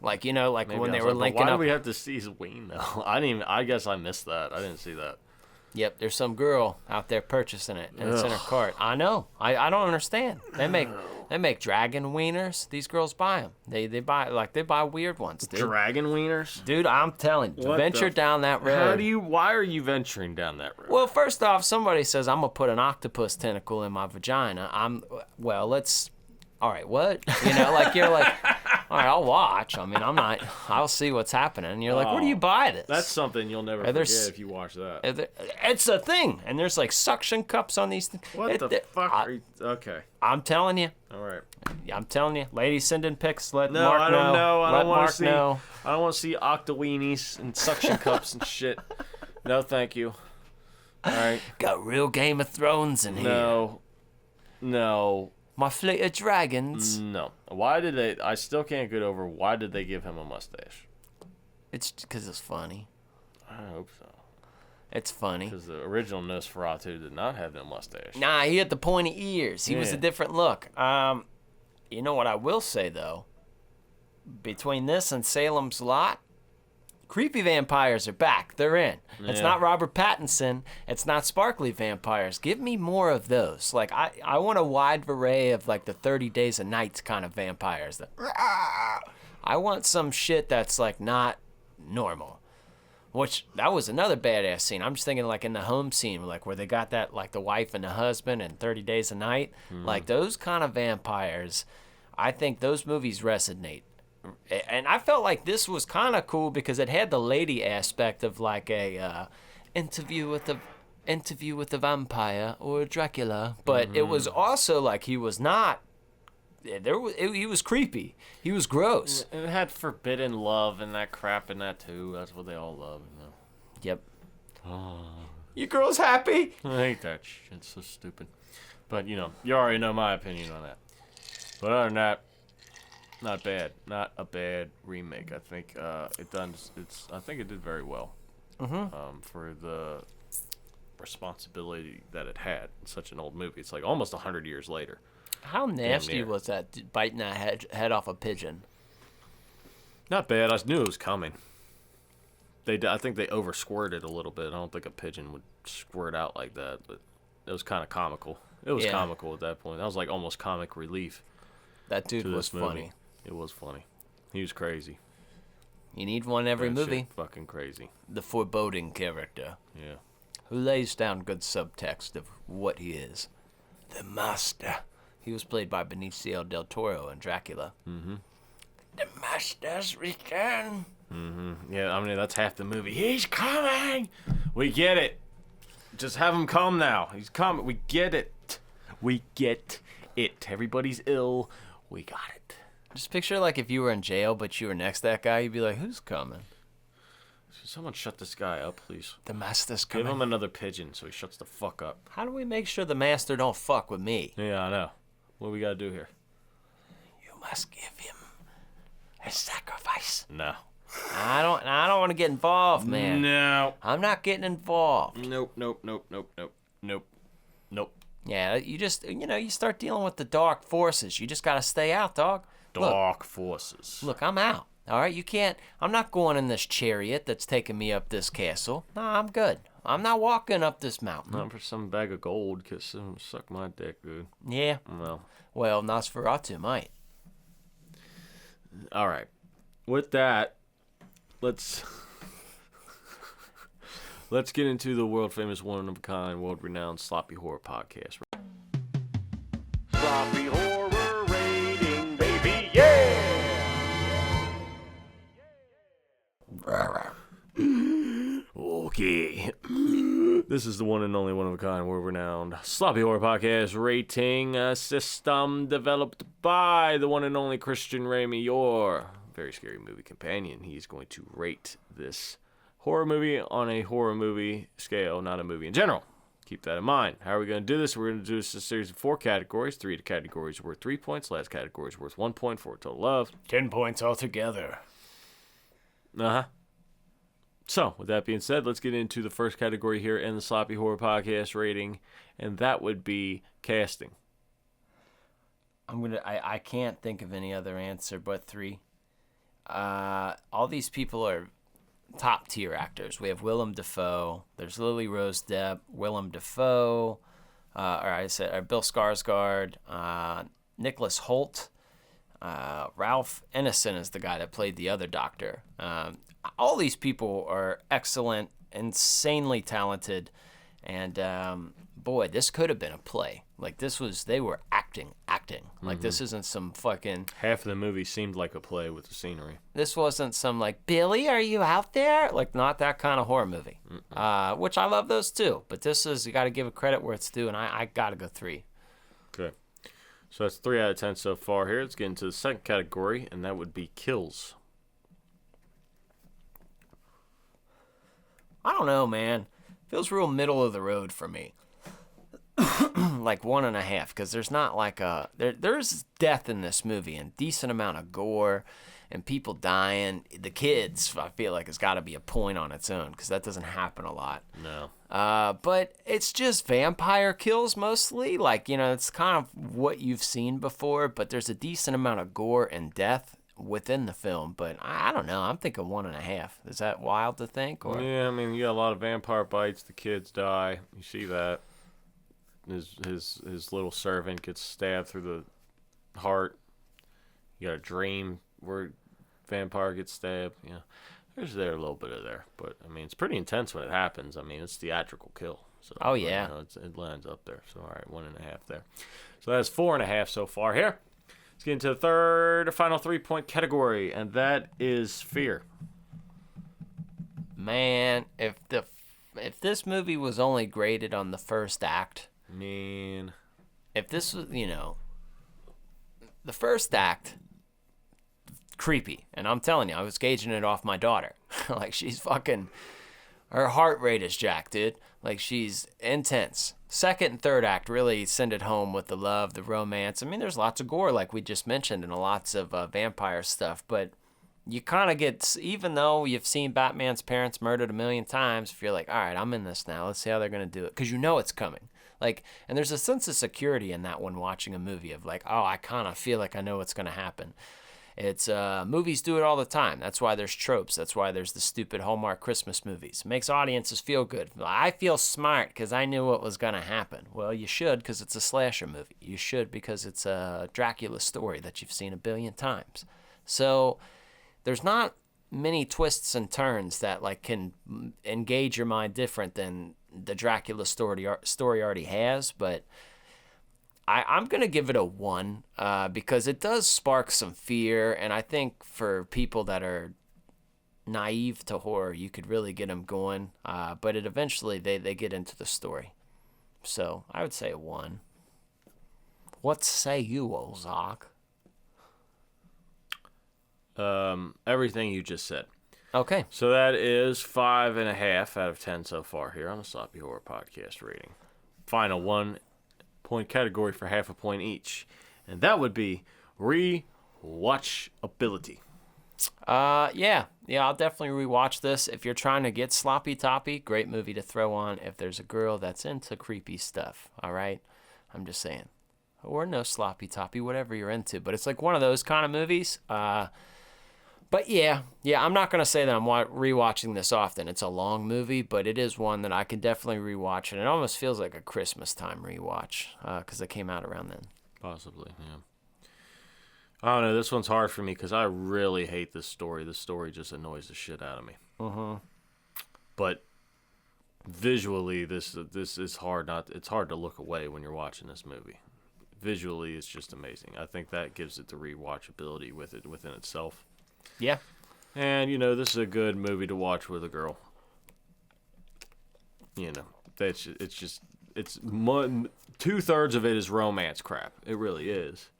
A: Like like
B: Maybe
A: when they
B: was
A: were
B: like,
A: linking
B: why
A: up.
B: do we have to see his ween though? I guess I missed that. I didn't see that.
A: Yep, there's some girl out there purchasing it, and it's in her cart. I know. I don't understand. They make dragon wieners. These girls buy them. They buy weird ones, dude.
B: Dragon wieners?
A: Dude, I'm telling you, venture down that road.
B: Why are you venturing down that road?
A: Well, first off, somebody says I'm gonna put an octopus tentacle in my vagina. All right, what? You're like, all right, I'll watch. I mean, I'll see what's happening. And you're like, where do you buy this?
B: That's something you'll never forget if you watch that.
A: It's a thing. And there's like suction cups on these things.
B: What the fuck are you... Okay.
A: I'm telling you.
B: All right.
A: I'm telling you. Ladies, send in pics. Let
B: No,
A: Mark
B: I don't know. I don't want to see...
A: know.
B: I don't want to see octoweenies and suction cups and shit. No, thank you. All right.
A: Got real Game of Thrones in here.
B: No.
A: My fleet of dragons.
B: No. Why did they... I still can't get over why did they give him a mustache?
A: It's because it's funny.
B: I hope so.
A: It's funny.
B: Because the original Nosferatu did not have no mustache.
A: Nah, he had the pointy ears. He was a different look. You know what I will say, though? Between this and Salem's Lot, creepy vampires are back. They're in. Yeah. It's not Robert Pattinson. It's not sparkly vampires. Give me more of those. Like, I want a wide array of, like, the 30 Days of Nights kind of vampires. I want some shit that's, like, not normal. Which, that was another badass scene. I'm just thinking, like, in the home scene, like, where they got that, like, the wife and the husband and 30 Days a Night. Like, those kind of vampires, I think those movies resonate. And I felt like this was kind of cool because it had the lady aspect of, like, a interview with a vampire or a Dracula. But it was also, like, he was not... he was creepy. He was gross.
B: It had forbidden love and that crap in that too. That's what they all love, you know.
A: Yep. You girls happy?
B: I hate that shit. It's so stupid. But you already know my opinion on that. But other than that, not bad. Not a bad remake. I think I think it did very well. For the responsibility that it had in such an old movie. It's like almost 100 years later.
A: How nasty was that, biting that head off a pigeon?
B: Not bad. I knew it was coming. I think they over-squirted a little bit. I don't think a pigeon would squirt out like that, but it was kind of comical. It was comical at that point. That was like almost comic relief.
A: That dude was funny.
B: It was funny. He was crazy.
A: You need one every movie.
B: Shit, fucking crazy.
A: The foreboding character.
B: Yeah.
A: Who lays down good subtext of what he is. The master. He was played by Benicio del Toro in Dracula. The master's return.
B: Yeah, I mean, that's half the movie. He's coming! We get it. Just have him come now. He's coming. We get it. We get it. Everybody's ill. We got it.
A: Just picture, like, if you were in jail, but you were next to that guy, you'd be like, who's coming?
B: Someone shut this guy up, please.
A: The master's coming.
B: Give him another pigeon so he shuts the fuck up.
A: How do we make sure the master don't fuck with me?
B: Yeah, I know. What we gotta do here?
A: You must give him a sacrifice.
B: No.
A: I don't want to get involved, man.
B: No.
A: I'm not getting involved.
B: Nope.
A: Yeah, you just, you start dealing with the dark forces. You just got to stay out, dog.
B: Dark forces.
A: Look, I'm out. All right, I'm not going in this chariot that's taking me up this castle. No, I'm good. I'm not walking up this mountain.
B: Not for some bag of gold, because suck my dick, dude.
A: Yeah. Well, Nosferatu might.
B: All right. With that, let's get into the world famous, one of a kind, world renowned sloppy horror podcast.
C: Sloppy horror rating, baby, yeah!
B: Okay. This is the one and only one of a kind, world renowned sloppy horror podcast rating system developed by the one and only Christian Ramey, your Very Scary Movie Companion. He's going to rate this horror movie on a horror movie scale, not a movie in general. Keep that in mind. How are we going to do this? We're going to do this in a series of 4 categories. 3 categories worth 3 points. Last category is worth 1 point for a total of
A: 10 points altogether.
B: Uh-huh. So, with that being said, let's get into the first category here in the Sloppy Horror Podcast rating, and that would be casting.
A: I can't think of any other answer but 3. All these people are top tier actors. We have Willem Dafoe. There's Lily Rose Depp, Willem Dafoe, Bill Skarsgård, Nicholas Hoult, Ralph Ineson is the guy that played the other doctor. All these people are excellent, insanely talented, and boy, this could have been a play. Like they were acting. Like this isn't some fucking.
B: Half of the movie seemed like a play with the scenery.
A: This wasn't some like, Billy, are you out there? Like not that kind of horror movie. Which I love those too, but this is, you got to give it credit where it's due, and I got to go 3.
B: Okay. So that's 3 out of 10 so far here. Let's get into the second category, and that would be kills.
A: I don't know, man. Feels real middle of the road for me. Like 1.5, because there's not like there's death in this movie and decent amount of gore and people dying. The kids, I feel like, has got to be a point on its own, because that doesn't happen a lot.
B: No.
A: But it's just vampire kills mostly. Like, it's kind of what you've seen before, but there's a decent amount of gore and death within the film. But I don't know. I'm thinking 1.5. Is that wild to think? Or?
B: Yeah, I mean, you got a lot of vampire bites. The kids die. You see that. His little servant gets stabbed through the heart. You got a dream where vampire gets stabbed. Yeah, there's a little bit of there, but I mean it's pretty intense when it happens. I mean it's theatrical kill. So
A: oh yeah,
B: it lands up there. So all right, 1.5 there. So that's 4.5 so far here. Let's get into the third, final 3-point category, and that is fear.
A: Man, if this movie was only graded on the first act.
B: Man.
A: If this was, the first act, creepy. And I'm telling you, I was gauging it off my daughter. Like, she's fucking, her heart rate is jacked, dude. Like, she's intense. Second and third act really send it home with the love, the romance. I mean, there's lots of gore, like we just mentioned, and lots of vampire stuff. But you kind of get, even though you've seen Batman's parents murdered 1,000,000 times, if you're like, all right, I'm in this now. Let's see how they're going to do it. Because you know it's coming. Like, and there's a sense of security in that when watching a movie of like, oh, I kind of feel like I know what's going to happen. It's, movies do it all the time. That's why there's tropes. That's why there's the stupid Hallmark Christmas movies. It makes audiences feel good. I feel smart because I knew what was going to happen. Well, you should because it's a slasher movie. You should because it's a Dracula story that you've seen 1 billion times. So there's not many twists and turns that like can engage your mind different than the Dracula story already has, but I'm going to give it a 1 because it does spark some fear, and I think for people that are naive to horror, you could really get them going, but it eventually they get into the story. So I would say a 1. What say you, Ozark?
B: Everything you just said.
A: Okay.
B: So that is 5.5 out of 10 so far here on the Sloppy Horror Podcast rating. Final 1-point category for half a point each. And that would be rewatchability.
A: Yeah, I'll definitely rewatch this. If you're trying to get sloppy toppy, great movie to throw on if there's a girl that's into creepy stuff, all right? I'm just saying. Or no sloppy toppy, whatever you're into. But it's like one of those kind of movies. But yeah, I'm not going to say that I'm rewatching this often. It's a long movie, but it is one that I can definitely rewatch. And it almost feels like a Christmas time rewatch because it came out around then.
B: Possibly, yeah. I don't know. This one's hard for me because I really hate this story. This story just annoys the shit out of me. But visually, this is hard. It's hard to look away when you're watching this movie. Visually, it's just amazing. I think that gives it the rewatchability within itself.
A: Yeah.
B: And, this is a good movie to watch with a girl. It's 2/3 of it is romance crap. It really is.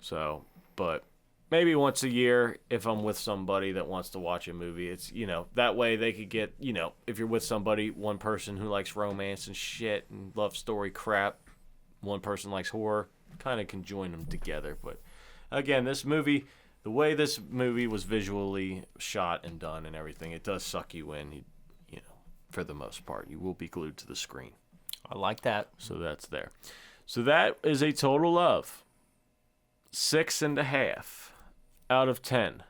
B: So, but maybe once a year if I'm with somebody that wants to watch a movie. It's, that way they could get, if you're with somebody, one person who likes romance and shit and love story crap, one person likes horror, kind of can join them together. But again, this movie, the way this movie was visually shot and done and everything, it does suck you in, for the most part. You will be glued to the screen.
A: I like that.
B: So that's there. So that is a total of 6.5 out of 10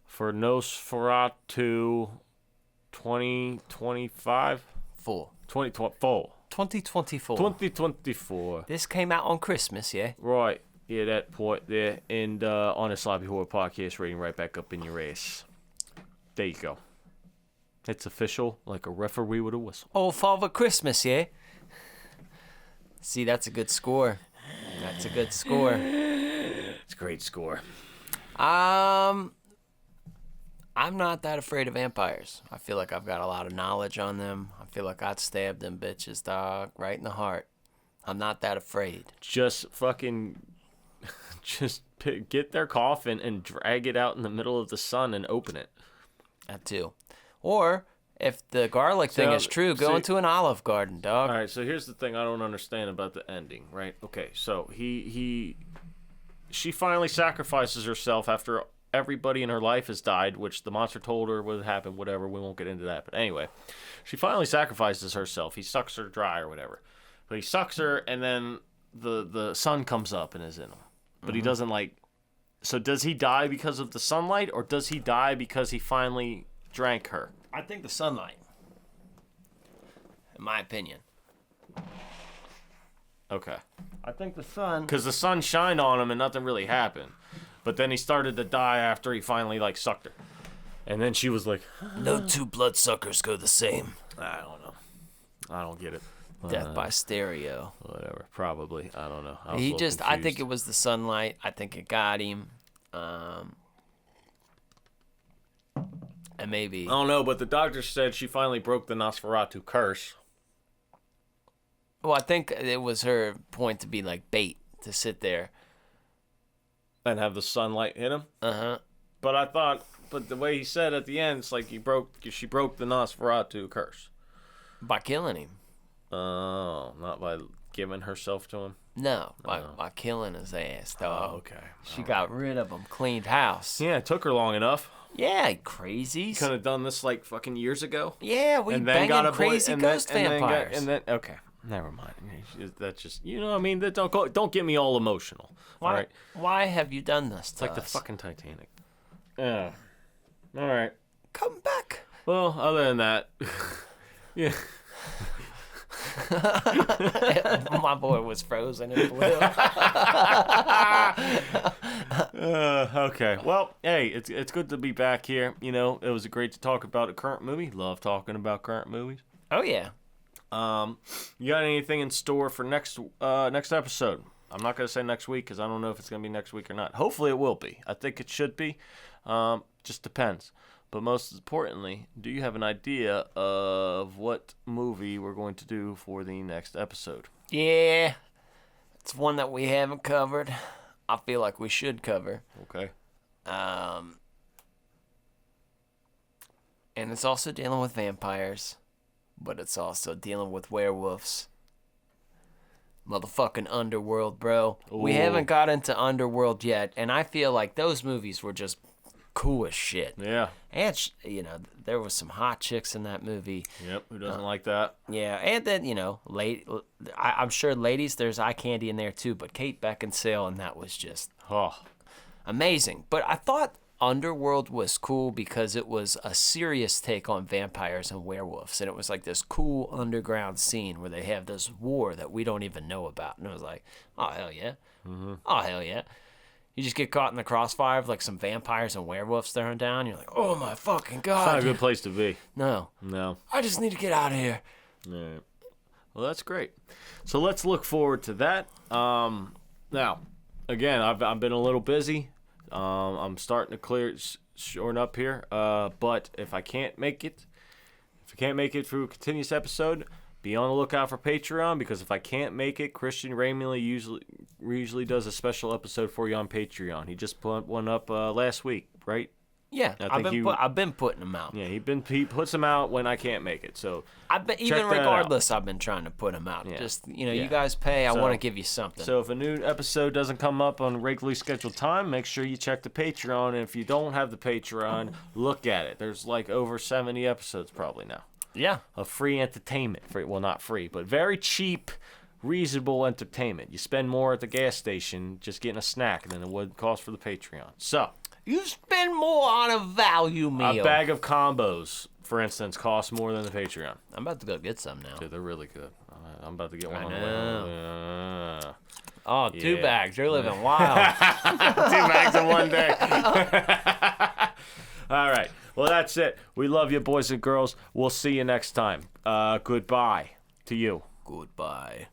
B: for Nosferatu 2025?
A: Full.
B: 2024.
A: 2024.
B: 2024.
A: This came out on Christmas, yeah?
B: Right. Yeah, that point there. And on a Sloppy Horror Podcast rating right back up in your ass. There you go. It's official, like a referee with a whistle.
A: Oh, Father Christmas, yeah? See, that's a good score. That's a good score.
B: It's a great score.
A: I'm not that afraid of vampires. I feel like I've got a lot of knowledge on them. I feel like I'd stab them bitches, dog, right in the heart. I'm not that afraid.
B: Just fucking... get their coffin and drag it out in the middle of the sun and open it.
A: That too. Or, if the garlic thing is true, go into an Olive Garden, dog.
B: All right, so here's the thing I don't understand about the ending, right? Okay, so she finally sacrifices herself after everybody in her life has died, which the monster told her would happen, whatever. We won't get into that. But anyway, she finally sacrifices herself. He sucks her dry or whatever. But he sucks her, and then the sun comes up and is in him. But he doesn't So does he die because of the sunlight, or does he die because he finally drank her?
A: I think the sunlight. In my opinion.
B: Okay.
A: I think the sun.
B: Because the sun shined on him and nothing really happened. But then he started to die after he finally, sucked her. And then she was like...
A: No two bloodsuckers go the same.
B: I don't know. I don't get it.
A: Death by stereo.
B: Whatever. Probably. I don't know.
A: I think it was the sunlight. I think it got him. And maybe...
B: I don't know, but the doctor said she finally broke the Nosferatu curse.
A: Well, I think it was her point to be bait, to sit there.
B: And have the sunlight hit him?
A: Uh-huh.
B: But the way he said at the end, it's like she broke the Nosferatu curse.
A: By killing him.
B: Oh, not by giving herself to him?
A: No, by killing his ass, dog.
B: Oh, okay.
A: She got rid of him, cleaned house.
B: Yeah, it took her long enough.
A: Yeah, crazies.
B: Could have done this fucking years ago.
A: Yeah, we banging crazy ghost vampires.
B: Okay, never mind. That's just what I mean. Don't get me all emotional.
A: Why?
B: All right.
A: Why have you done this?
B: It's like the fucking Titanic. Yeah. All right.
A: Come back.
B: Well, other than that, yeah.
A: My boy was frozen in blue.
B: Okay. Well, hey, it's good to be back here. It was great to talk about a current movie. Love talking about current movies.
A: Oh yeah.
B: You got anything in store for next episode? I'm not gonna say next week because I don't know if it's gonna be next week or not. Hopefully it will be. I think it should be. Just depends. But most importantly, do you have an idea of what movie we're going to do for the next episode?
A: Yeah, it's one that we haven't covered. I feel like we should cover.
B: Okay.
A: And it's also dealing with vampires, but it's also dealing with werewolves. Motherfucking Underworld, bro.
B: Ooh.
A: We haven't got into Underworld yet, and I feel like those movies were just cool as shit.
B: Yeah.
A: And, there was some hot chicks in that movie.
B: Yep, who doesn't like that?
A: Yeah, and then, I'm sure ladies, there's eye candy in there too, but Kate Beckinsale, and that was just amazing. But I thought Underworld was cool because it was a serious take on vampires and werewolves, and it was like this cool underground scene where they have this war that we don't even know about, and it was like, oh, hell yeah. Mm-hmm. Oh, hell yeah. You just get caught in the crossfire of some vampires and werewolves throwing down. You're like, oh my fucking God.
B: It's not a good place to be.
A: No. I just need to get out of here.
B: Yeah. Well, that's great. So let's look forward to that. Now, again, I've been a little busy. I'm starting to shorten up here. But if I can't make it through a continuous episode, be on the lookout for Patreon, because if I can't make it, Christian Ramey usually does a special episode for you on Patreon. He just put one up last week, right?
A: Yeah,
B: I think
A: I've been putting them out.
B: Yeah, he puts them out when I can't make it. So
A: I've been, even regardless, I've been trying to put them out.
B: Yeah.
A: Just you guys pay. I want to give you something.
B: So if a new episode doesn't come up on regularly scheduled time, make sure you check the Patreon. And if you don't have the Patreon, look at it. There's like over 70 episodes probably now.
A: Yeah.
B: Of free entertainment. Well, not free, but very cheap, reasonable entertainment. You spend more at the gas station just getting a snack than it would cost for the Patreon. So
A: You spend more on a value meal.
B: a bag of combos, for instance, costs more than the Patreon.
A: I'm about to go get some now.
B: Dude, they're really good. I'm about to get one
A: I
B: on the way.
A: Oh, 2
B: Yeah.
A: bags. You're living wild.
B: 2 bags in one day. All right. Well, that's it. We love you, boys and girls. We'll see you next time. Goodbye to you.
A: Goodbye.